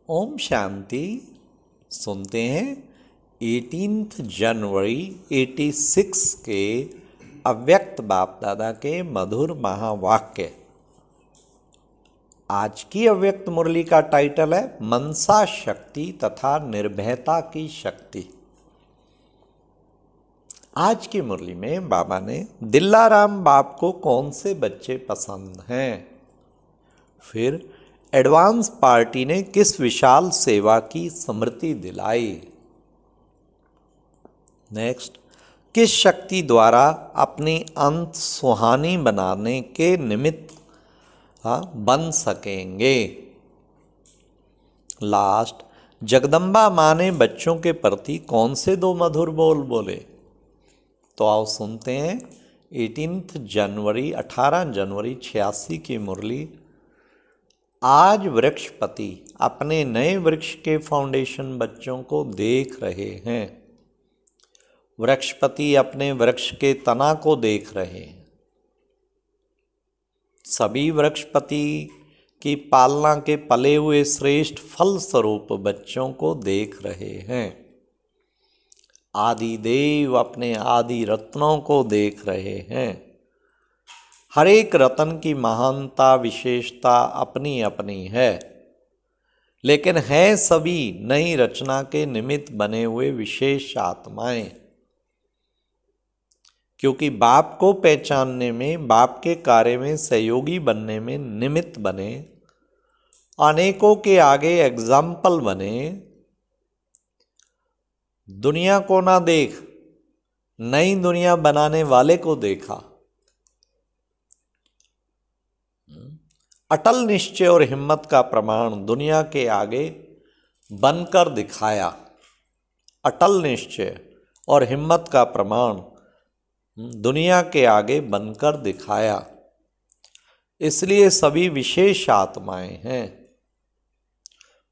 ओम शांति। सुनते हैं 18 जनवरी 86 के अव्यक्त बाप दादा के मधुर महावाक्य। आज की अव्यक्त मुरली का टाइटल है मनसा शक्ति तथा निर्भयता की शक्ति। आज की मुरली में बाबा ने दिल्लाराम बाप को कौन से बच्चे पसंद हैं, फिर एडवांस पार्टी ने किस विशाल सेवा की स्मृति दिलाई, नेक्स्ट किस शक्ति द्वारा अपनी अंत सुहानी बनाने के निमित्त बन सकेंगे, लास्ट जगदम्बा माँ ने बच्चों के प्रति कौन से दो मधुर बोल बोले। तो आओ सुनते हैं 18 जनवरी 86 की मुरली। आज वृक्षपति अपने नए वृक्ष के फाउंडेशन बच्चों को देख रहे हैं। वृक्षपति अपने वृक्ष के तना को देख रहे हैं। सभी वृक्षपति की पालना के पले हुए श्रेष्ठ फल स्वरूप बच्चों को देख रहे हैं। आदि देव अपने आदि रत्नों को देख रहे हैं। हर एक रत्न की महानता विशेषता अपनी अपनी है, लेकिन है सभी नई रचना के निमित्त बने हुए विशेष आत्माएं। क्योंकि बाप को पहचानने में, बाप के कार्य में सहयोगी बनने में निमित्त बने, अनेकों के आगे एग्जाम्पल बने। दुनिया को ना देख, नई दुनिया बनाने वाले को देखा। अटल निश्चय और हिम्मत का प्रमाण दुनिया के आगे बनकर दिखाया। अटल निश्चय और हिम्मत का प्रमाण दुनिया के आगे बनकर दिखाया। इसलिए सभी विशेष आत्माएं हैं।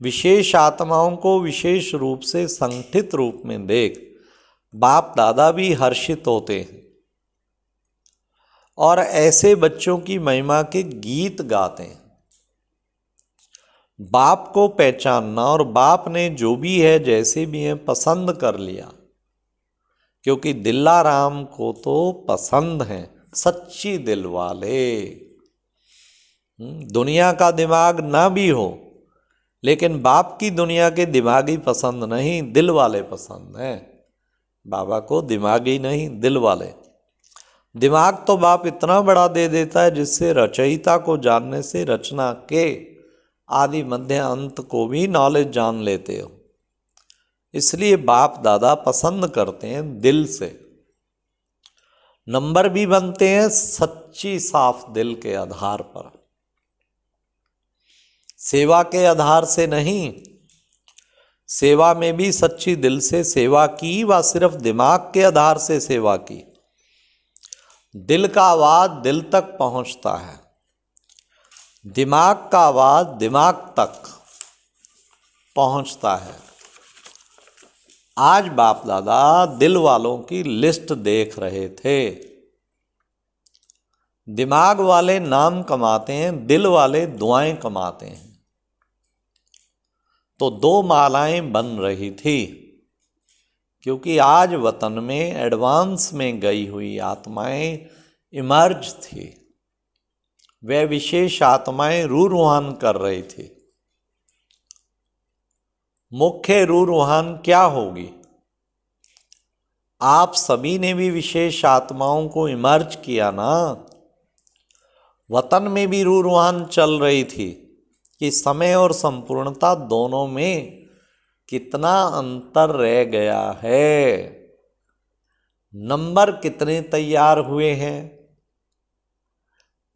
विशेष आत्माओं को विशेष रूप से संगठित रूप में देख बाप दादा भी हर्षित होते हैं और ऐसे बच्चों की महिमा के गीत गाते हैं। बाप को पहचानना और बाप ने जो भी है जैसे भी है पसंद कर लिया, क्योंकि दिल्लाराम को तो पसंद हैं सच्ची दिल वाले। दुनिया का दिमाग ना भी हो, लेकिन बाप की दुनिया के दिमागी पसंद नहीं, दिल वाले पसंद हैं। बाबा को दिमागी नहीं, दिल वाले। दिमाग तो बाप इतना बड़ा दे देता है जिससे रचयिता को जानने से रचना के आदि मध्य अंत को भी नॉलेज जान लेते हो। इसलिए बाप दादा पसंद करते हैं दिल से। नंबर भी बनते हैं सच्ची साफ दिल के आधार पर, सेवा के आधार से नहीं। सेवा में भी सच्ची दिल से सेवा की, व सिर्फ दिमाग के आधार से सेवा की। दिल का आवाज दिल तक पहुंचता है, दिमाग का आवाज दिमाग तक पहुंचता है। आज बाप दादा दिल वालों की लिस्ट देख रहे थे। दिमाग वाले नाम कमाते हैं, दिल वाले दुआएं कमाते हैं। तो दो मालाएं बन रही थी, क्योंकि आज वतन में एडवांस में गई हुई आत्माएं इमर्ज थी। वे विशेष आत्माएं रूहान कर रही थी। मुख्य रूहान क्या होगी? आप सभी ने भी विशेष आत्माओं को इमर्ज किया ना। वतन में भी रूहान चल रही थी कि समय और संपूर्णता दोनों में कितना अंतर रह गया है। नंबर कितने तैयार हुए हैं?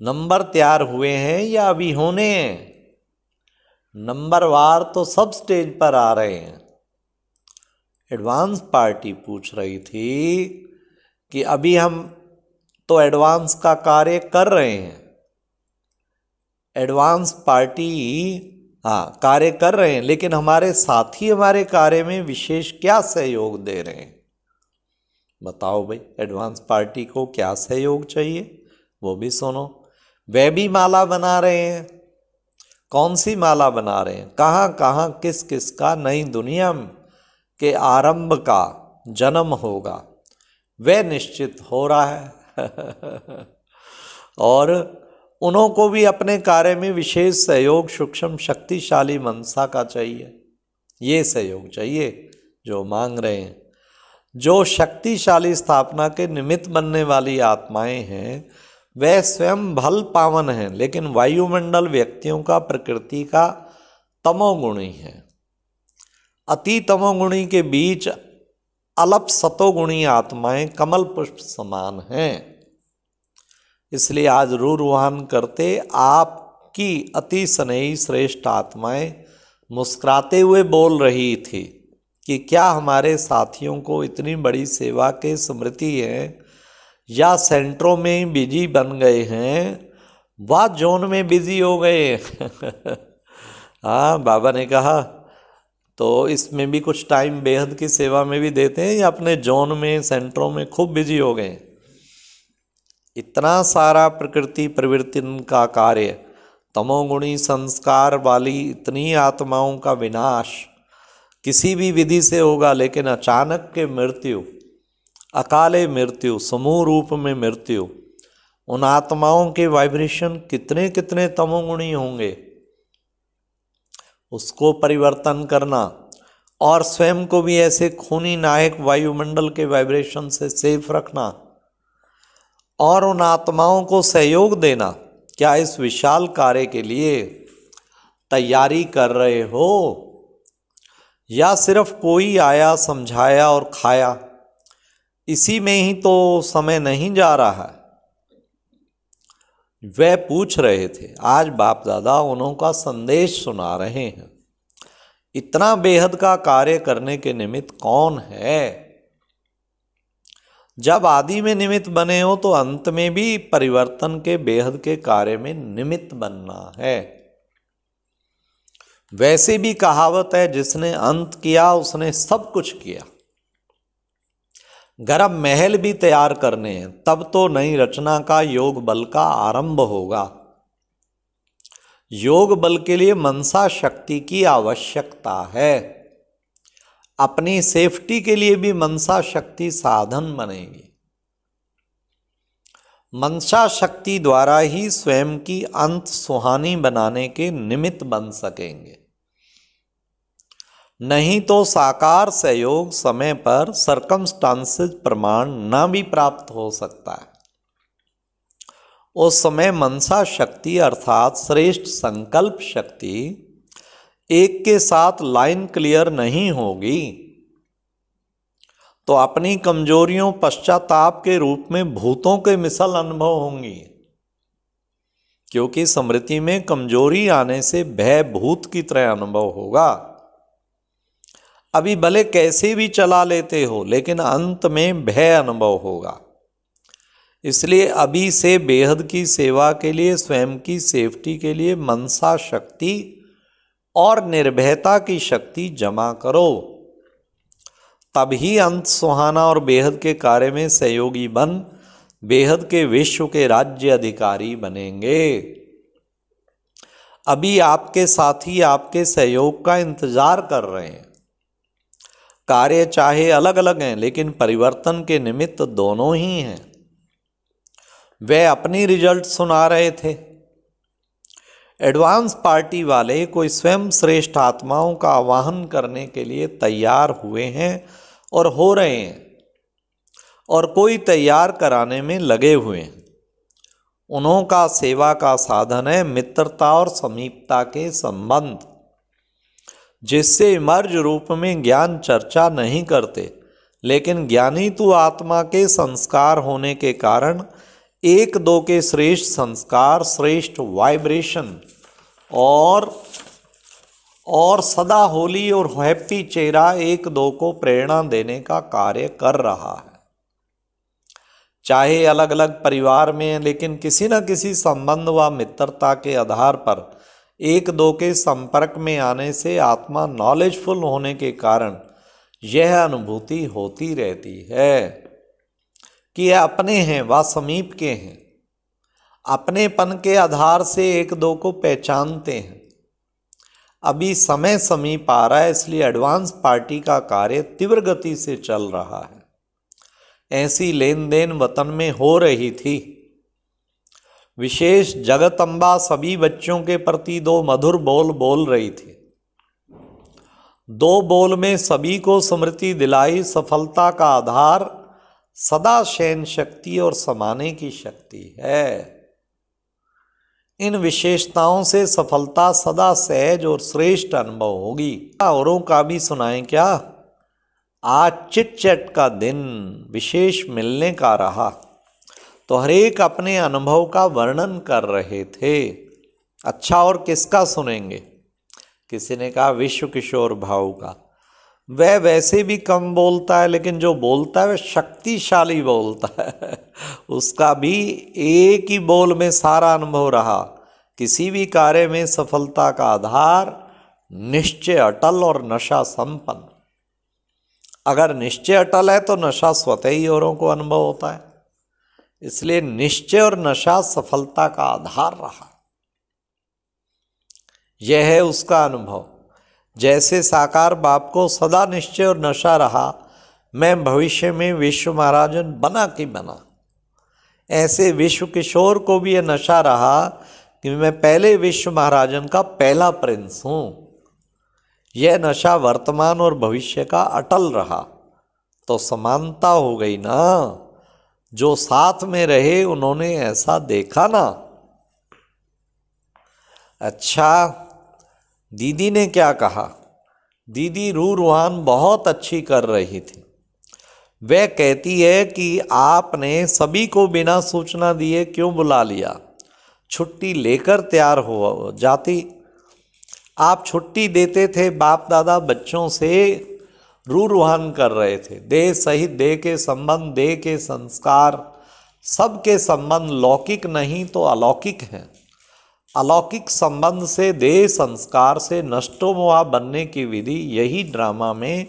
नंबर तैयार हुए हैं या अभी होने हैं? नंबरवार तो सब स्टेज पर आ रहे हैं। एडवांस पार्टी पूछ रही थी कि अभी हम तो एडवांस का कार्य कर रहे हैं। एडवांस पार्टी कार्य कर रहे हैं, लेकिन हमारे साथी हमारे कार्य में विशेष क्या सहयोग दे रहे हैं? बताओ भाई, एडवांस पार्टी को क्या सहयोग चाहिए वो भी सुनो। वे भी माला बना रहे हैं। कौन सी माला बना रहे हैं, कहाँ कहाँ किस किस का नई दुनिया के आरंभ का जन्म होगा, वह निश्चित हो रहा है। और उन्हों को भी अपने कार्य में विशेष सहयोग सूक्ष्म शक्तिशाली मनसा का चाहिए। ये सहयोग चाहिए जो मांग रहे हैं। जो शक्तिशाली स्थापना के निमित्त बनने वाली आत्माएं हैं वह स्वयं भल पावन हैं, लेकिन वायुमंडल व्यक्तियों का प्रकृति का तमोगुणी है। अति तमोगुणी के बीच अलप सतोगुणी आत्माएं कमल पुष्प समान हैं। इसलिए आज रूरवान करते आपकी अति स्नेही श्रेष्ठ आत्माएं मुस्कुराते हुए बोल रही थी कि क्या हमारे साथियों को इतनी बड़ी सेवा के स्मृति है या सेंटरों में बिजी बन गए हैं व जोन में बिजी हो गए। हाँ, बाबा ने कहा तो इसमें भी कुछ टाइम बेहद की सेवा में भी देते हैं या अपने जोन में सेंटरों में खूब बिजी हो गए। इतना सारा प्रकृति प्रवृत्ति का कार्य, तमोगुणी संस्कार वाली इतनी आत्माओं का विनाश किसी भी विधि से होगा, लेकिन अचानक के मृत्यु, अकाले मृत्यु, समूह रूप में मृत्यु, उन आत्माओं के वाइब्रेशन कितने कितने तमोगुणी होंगे, उसको परिवर्तन करना और स्वयं को भी ऐसे खूनी नायक वायुमंडल के वाइब्रेशन से सेफ रखना और उन आत्माओं को सहयोग देना। क्या इस विशाल कार्य के लिए तैयारी कर रहे हो या सिर्फ कोई आया समझाया और खाया, इसी में ही तो समय नहीं जा रहा है। वह पूछ रहे थे। आज बाप दादा उन्हों का संदेश सुना रहे हैं। इतना बेहद का कार्य करने के निमित्त कौन है? जब आदि में निमित्त बने हो तो अंत में भी परिवर्तन के बेहद के कार्य में निमित्त बनना है। वैसे भी कहावत है, जिसने अंत किया उसने सब कुछ किया। गर्भ महल भी तैयार करने हैं, तब तो नई रचना का योग बल का आरंभ होगा। योग बल के लिए मनसा शक्ति की आवश्यकता है। अपनी सेफ्टी के लिए भी मनसा शक्ति साधन बनेगी। मनसा शक्ति द्वारा ही स्वयं की अंत सुहानी बनाने के निमित्त बन सकेंगे। नहीं तो साकार सहयोग समय पर सर्कमस्टांसेस प्रमाण न भी प्राप्त हो सकता है। उस समय मनसा शक्ति अर्थात श्रेष्ठ संकल्प शक्ति एक के साथ लाइन क्लियर नहीं होगी तो अपनी कमजोरियों पश्चाताप के रूप में भूतों के मिसल अनुभव होंगी। क्योंकि स्मृति में कमजोरी आने से भय भूत की तरह अनुभव होगा। अभी भले कैसे भी चला लेते हो, लेकिन अंत में भय अनुभव होगा। इसलिए अभी से बेहद की सेवा के लिए, स्वयं की सेफ्टी के लिए मनसा शक्ति और निर्भयता की शक्ति जमा करो। तभी अंत सुहाना और बेहद के कार्य में सहयोगी बन बेहद के विश्व के राज्य अधिकारी बनेंगे। अभी आपके साथी आपके सहयोग का इंतजार कर रहे हैं। कार्य चाहे अलग अलग हैं, लेकिन परिवर्तन के निमित्त दोनों ही हैं। वे अपनी रिजल्ट सुना रहे थे। एडवांस पार्टी वाले कोई स्वयं श्रेष्ठ आत्माओं का आवाहन करने के लिए तैयार हुए हैं और हो रहे हैं, और कोई तैयार कराने में लगे हुए हैं। उन्हों का सेवा का साधन है मित्रता और समीपता के संबंध, जिससे इमर्ज रूप में ज्ञान चर्चा नहीं करते, लेकिन ज्ञानी तो आत्मा के संस्कार होने के कारण एक दो के श्रेष्ठ संस्कार, श्रेष्ठ वाइब्रेशन और सदा होली और हैप्पी चेहरा एक दो को प्रेरणा देने का कार्य कर रहा है। चाहे अलग अलग परिवार में, लेकिन किसी न किसी संबंध व मित्रता के आधार पर एक दो के संपर्क में आने से आत्मा नॉलेजफुल होने के कारण यह अनुभूति होती रहती है कि यह अपने हैं व समीप के हैं। अपनेपन के आधार से एक दो को पहचानते हैं, अभी समय समीप आ रहा है, इसलिए एडवांस पार्टी का कार्य तीव्र गति से चल रहा है। ऐसी लेन देन वतन में हो रही थी। विशेष जगदम्बा सभी बच्चों के प्रति 2 मधुर बोल बोल रही थी। 2 बोल में सभी को स्मृति दिलाई, सफलता का आधार सदा शयन शक्ति और समाने की शक्ति है। इन विशेषताओं से सफलता सदा सहज और श्रेष्ठ अनुभव होगी। औरों का भी सुनाएं क्या? आज चिट चैट का दिन विशेष मिलने का रहा, तो हर एक अपने अनुभव का वर्णन कर रहे थे। अच्छा, और किसका सुनेंगे? किसी ने कहा विश्व किशोर भाऊ का। वह वैसे भी कम बोलता है, लेकिन जो बोलता है वह शक्तिशाली बोलता है। उसका भी एक ही बोल में सारा अनुभव रहा। किसी भी कार्य में सफलता का आधार निश्चय अटल और नशा संपन्न। अगर निश्चय अटल है तो नशा स्वतः ही औरों को अनुभव होता है। इसलिए निश्चय और नशा सफलता का आधार रहा। यह है उसका अनुभव। जैसे साकार बाप को सदा निश्चय और नशा रहा, मैं भविष्य में विश्व महाराजन बना कि बना, ऐसे विश्व किशोर को भी यह नशा रहा कि मैं पहले विश्व महाराजन का पहला प्रिंस हूं। यह नशा वर्तमान और भविष्य का अटल रहा, तो समानता हो गई ना। जो साथ में रहे उन्होंने ऐसा देखा ना। अच्छा, दीदी ने क्या कहा? दीदी रूहान बहुत अच्छी कर रही थी। वह कहती है कि आपने सभी को बिना सूचना दिए क्यों बुला लिया? छुट्टी लेकर तैयार हो जाती। आप छुट्टी देते थे, बाप दादा बच्चों से रूहान कर रहे थे। देह सहित देह के संबंध, देह के संस्कार, सबके संबंध लौकिक नहीं तो अलौकिक हैं। अलौकिक संबंध से, देह संस्कार से नष्टोमोहा बनने की विधि यही ड्रामा में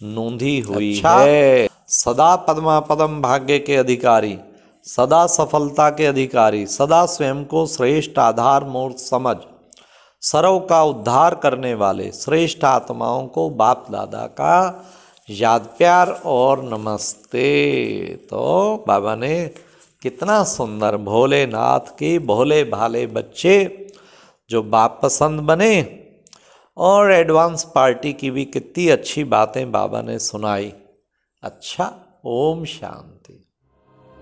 नोंधी हुई है। सदा पद्मा पदम भाग्य के अधिकारी, सदा सफलता के अधिकारी, सदा स्वयं को श्रेष्ठ आधार मूर्त समझ सर्व का उद्धार करने वाले श्रेष्ठ आत्माओं को बाप दादा का याद प्यार और नमस्ते। तो बाबा ने कितना सुंदर भोलेनाथ के भोले भाले बच्चे जो बाप पसंद बने, और एडवांस पार्टी की भी कितनी अच्छी बातें बाबा ने सुनाई। अच्छा, ओम शांति।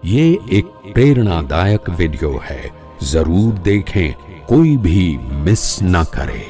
ये एक प्रेरणादायक वीडियो है, जरूर देखें, कोई भी मिस ना करे।